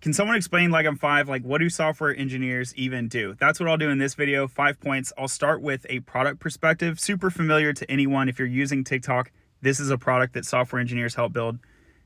Can someone explain, like I'm five, like what do software engineers even do? That's what I'll do in this video, 5 points. I'll start with a product perspective, super familiar to anyone. If you're using TikTok, this is a product that software engineers help build.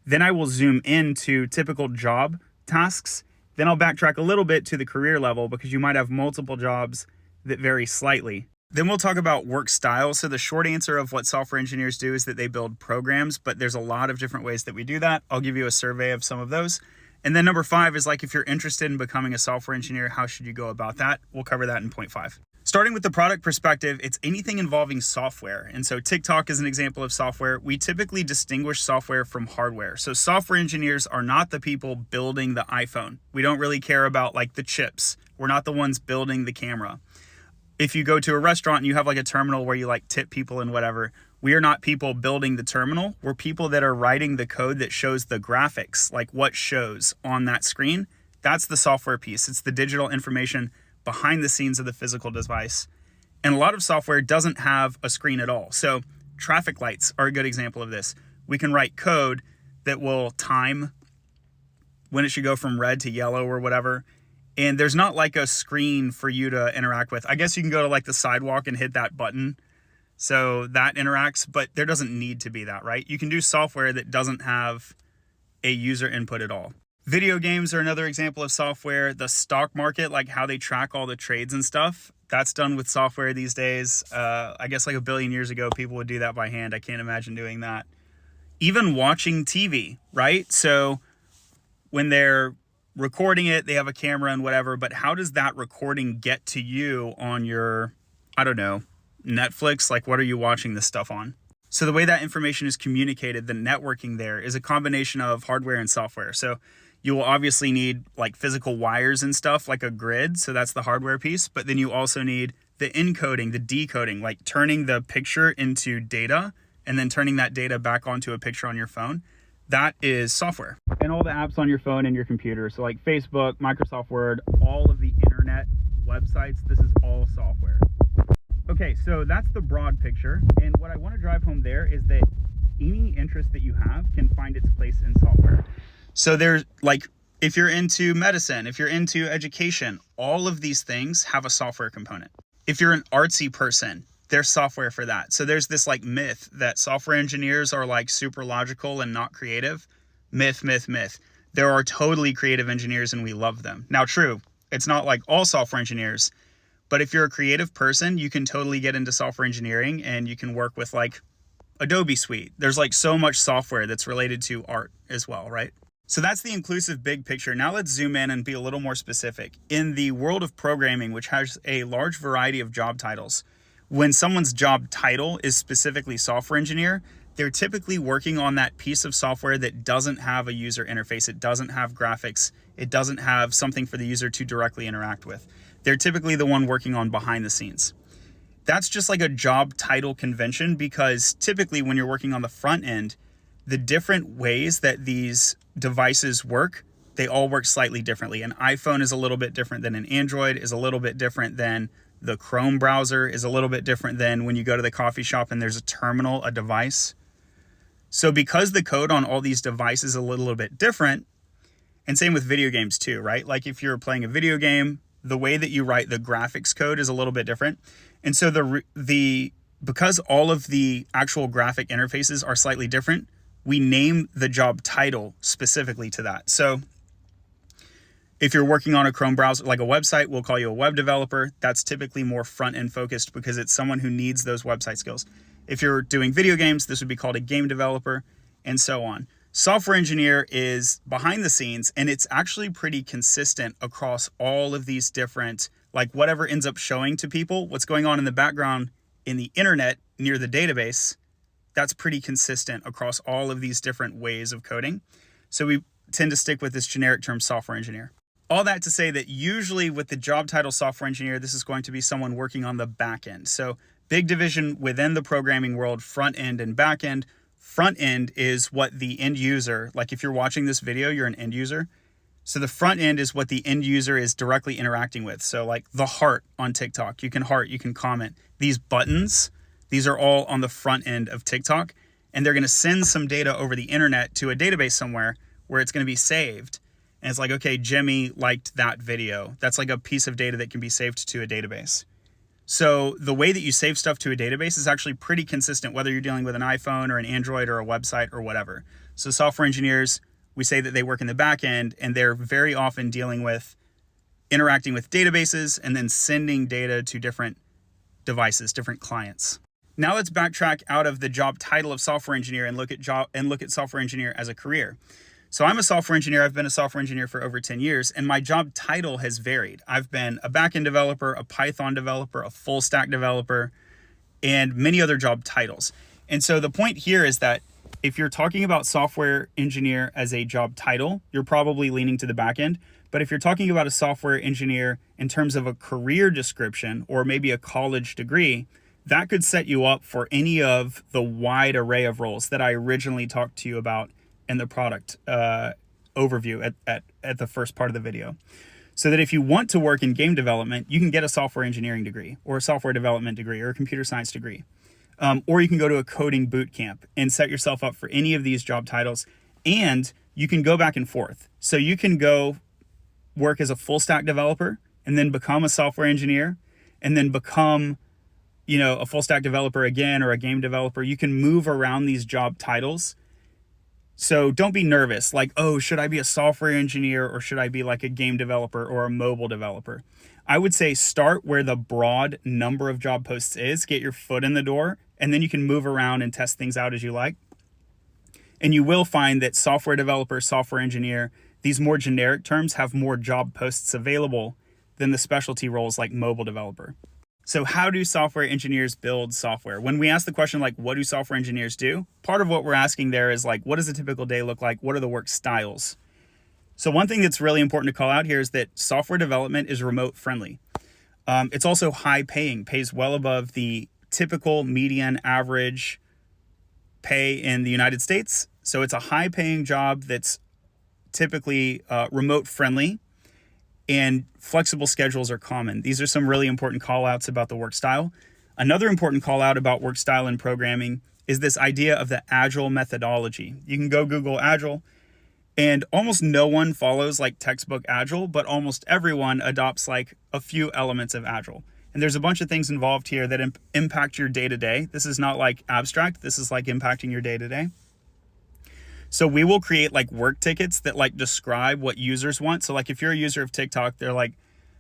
Then I will zoom into typical job tasks. Then I'll backtrack a little bit to the career level because you might have multiple jobs that vary slightly. Then we'll talk about work style. So the short answer of what software engineers do is that they build programs, but there's a lot of different ways that we do that. I'll give you a survey of some of those. And then number 5 is like, if you're interested in becoming a software engineer, how should you go about that? We'll cover that in point 5. Starting with the product perspective, it's anything involving software. And so TikTok is an example of software. We typically distinguish software from hardware. So software engineers are not the people building the iPhone. We don't really care about like the chips. We're not the ones building the camera. If you go to a restaurant and you have like a terminal where you like tip people and whatever, we are not people building the terminal. We're people that are writing the code that shows the graphics, like what shows on that screen. That's the software piece. It's the digital information behind the scenes of the physical device. And a lot of software doesn't have a screen at all. So traffic lights are a good example of this. We can write code that will time when it should go from red to yellow or whatever. And there's not like a screen for you to interact with. I guess you can go to like the sidewalk and hit that button, so that interacts, but there doesn't need to be that, right? You can do software that doesn't have a user input at all. Video games are another example of software. The stock market, like how they track all the trades and stuff, that's done with software these days. I guess like a billion years ago, people would do that by hand. I can't imagine doing that. Even watching TV, right? So when they're recording it, they have a camera and whatever, but how does that recording get to you on your, I don't know, Netflix? Like, what are you watching this stuff on? So the way that information is communicated, the networking there is a combination of hardware and software. So you will obviously need like physical wires and stuff, like a grid. So that's the hardware piece. But then you also need the encoding, the decoding, like turning the picture into data and then turning that data back onto a picture on your phone. That is software. And all the apps on your phone and your computer. So like Facebook, Microsoft Word, all of the internet websites, this is all software. Okay, so that's the broad picture. And what I want to drive home there is that any interest that you have can find its place in software. So there's like, if you're into medicine, if you're into education, all of these things have a software component. If you're an artsy person, there's software for that. So there's this like myth that software engineers are like super logical and not creative. Myth. There are totally creative engineers and we love them. Now, true, it's not like all software engineers, but if you're a creative person, you can totally get into software engineering and you can work with like Adobe Suite. There's like so much software that's related to art as well, right? So that's the inclusive big picture. Now let's zoom in and be a little more specific. In the world of programming, which has a large variety of job titles, when someone's job title is specifically software engineer, they're typically working on that piece of software that doesn't have a user interface. It doesn't have graphics. It doesn't have something for the user to directly interact with. They're typically the one working on behind the scenes. That's just like a job title convention because typically when you're working on the front end, the different ways that these devices work, they all work slightly differently. An iPhone is a little bit different than an Android, is a little bit different than the Chrome browser, is a little bit different than when you go to the coffee shop and there's a terminal, a device. So because the code on all these devices is a little bit different, and same with video games too, right? Like if you're playing a video game, the way that you write the graphics code is a little bit different. And so because all of the actual graphic interfaces are slightly different, we name the job title specifically to that. So if you're working on a Chrome browser, like a website, we'll call you a web developer. That's typically more front end focused because it's someone who needs those website skills. If you're doing video games, this would be called a game developer, and so on. Software engineer is behind the scenes, and it's actually pretty consistent across all of these different, like whatever ends up showing to people, what's going on in the background in the internet near the database, that's pretty consistent across all of these different ways of coding. So we tend to stick with this generic term software engineer. All that to say that usually with the job title software engineer, this is going to be someone working on the back end. So big division within the programming world, front end and back end. Front end is what the end user, like if you're watching this video, you're an end user. So the front end is what the end user is directly interacting with. So like the heart on TikTok, you can heart, you can comment. These buttons, these are all on the front end of TikTok, and they're going to send some data over the internet to a database somewhere where it's going to be saved. And it's like, okay, Jimmy liked that video. That's like a piece of data that can be saved to a database. So the way that you save stuff to a database is actually pretty consistent, whether you're dealing with an iPhone or an Android or a website or whatever. So software engineers, we say that they work in the back end, and they're very often dealing with interacting with databases and then sending data to different devices, different clients. Now let's backtrack out of the job title of software engineer and look at software engineer as a career. So I'm a software engineer. I've been a software engineer for over 10 years, and my job title has varied. I've been a backend developer, a Python developer, a full stack developer, and many other job titles. And so the point here is that if you're talking about software engineer as a job title, you're probably leaning to the back end. But if you're talking about a software engineer in terms of a career description or maybe a college degree, that could set you up for any of the wide array of roles that I originally talked to you about in the product overview at the first part of the video. So that if you want to work in game development, you can get a software engineering degree or a software development degree or a computer science degree. Or you can go to a coding boot camp and set yourself up for any of these job titles. And you can go back and forth. So you can go work as a full stack developer and then become a software engineer and then become, a full stack developer again or a game developer. You can move around these job titles. So don't be nervous, like, oh, should I be a software engineer or should I be like a game developer or a mobile developer? I would say start where the broad number of job posts is, get your foot in the door, and then you can move around and test things out as you like. And you will find that software developer, software engineer, these more generic terms have more job posts available than the specialty roles like mobile developer. So how do software engineers build software? When we ask the question, like, what do software engineers do? Part of what we're asking there is like, what does a typical day look like? What are the work styles? So one thing that's really important to call out here is that software development is remote friendly. It's also high paying, pays well above the typical median average pay in the United States. So it's a high paying job that's typically remote friendly, and flexible schedules are common. These are some really important call outs about the work style. Another important call out about work style in programming is this idea of the Agile methodology. You can go Google Agile, and almost no one follows like textbook Agile, but almost everyone adopts like a few elements of Agile. And there's a bunch of things involved here that impact your day-to-day. This is not like abstract. This is like impacting your day-to-day. So we will create like work tickets that like describe what users want. So like if you're a user of TikTok, they're like,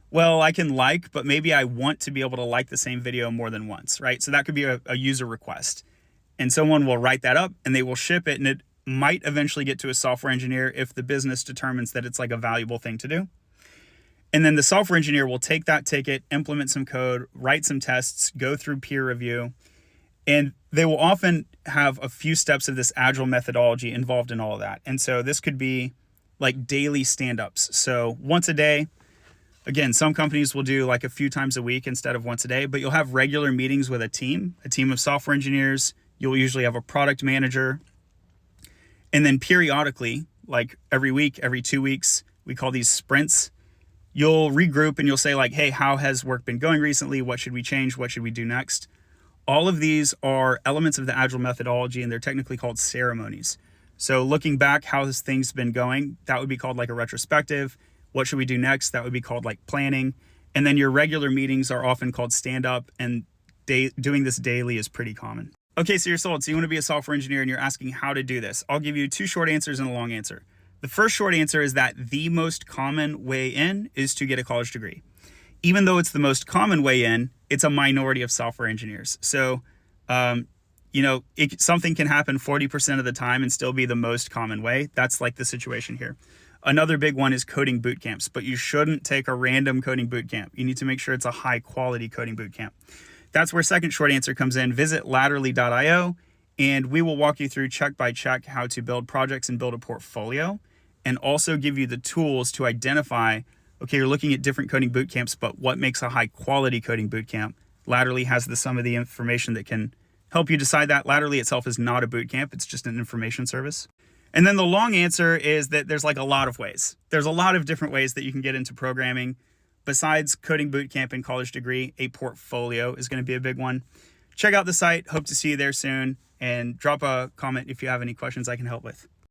well, I can like, but maybe I want to be able to like the same video more than once, right? So that could be a user request. And someone will write that up and they will ship it, and it might eventually get to a software engineer if the business determines that it's like a valuable thing to do. And then the software engineer will take that ticket, implement some code, write some tests, go through peer review, and they will often have a few steps of this Agile methodology involved in all of that. And so this could be like daily stand-ups. So once a day, again, some companies will do like a few times a week instead of once a day, but you'll have regular meetings with a team of software engineers. You'll usually have a product manager. And then periodically, like every week, every 2 weeks, we call these sprints. You'll regroup and you'll say like, hey, how has work been going recently? What should we change? What should we do next? All of these are elements of the Agile methodology, and they're technically called ceremonies. So looking back, how has things been going? That would be called like a retrospective. What should we do next? That would be called like planning. And then your regular meetings are often called stand-up, and doing this daily is pretty common. Okay, so you're sold. So you want to be a software engineer and you're asking how to do this. I'll give you 2 short answers and a long answer. The first short answer is that the most common way in is to get a college degree. Even though it's the most common way in, it's a minority of software engineers. So, something can happen 40% of the time and still be the most common way. That's like the situation here. Another big one is coding boot camps, but you shouldn't take a random coding boot camp. You need to make sure it's a high quality coding boot camp. That's where second short answer comes in. Visit Latterly.io, and we will walk you through check by check how to build projects and build a portfolio, and also give you the tools to identify, okay, you're looking at different coding boot camps, but what makes a high quality coding boot camp? Latterly has some of the information that can help you decide that. Latterly itself is not a boot camp. It's just an information service. And then the long answer is that there's like a lot of ways. There's a lot of different ways that you can get into programming. Besides coding boot camp and college degree, a portfolio is going to be a big one. Check out the site. Hope to see you there soon. And drop a comment if you have any questions I can help with.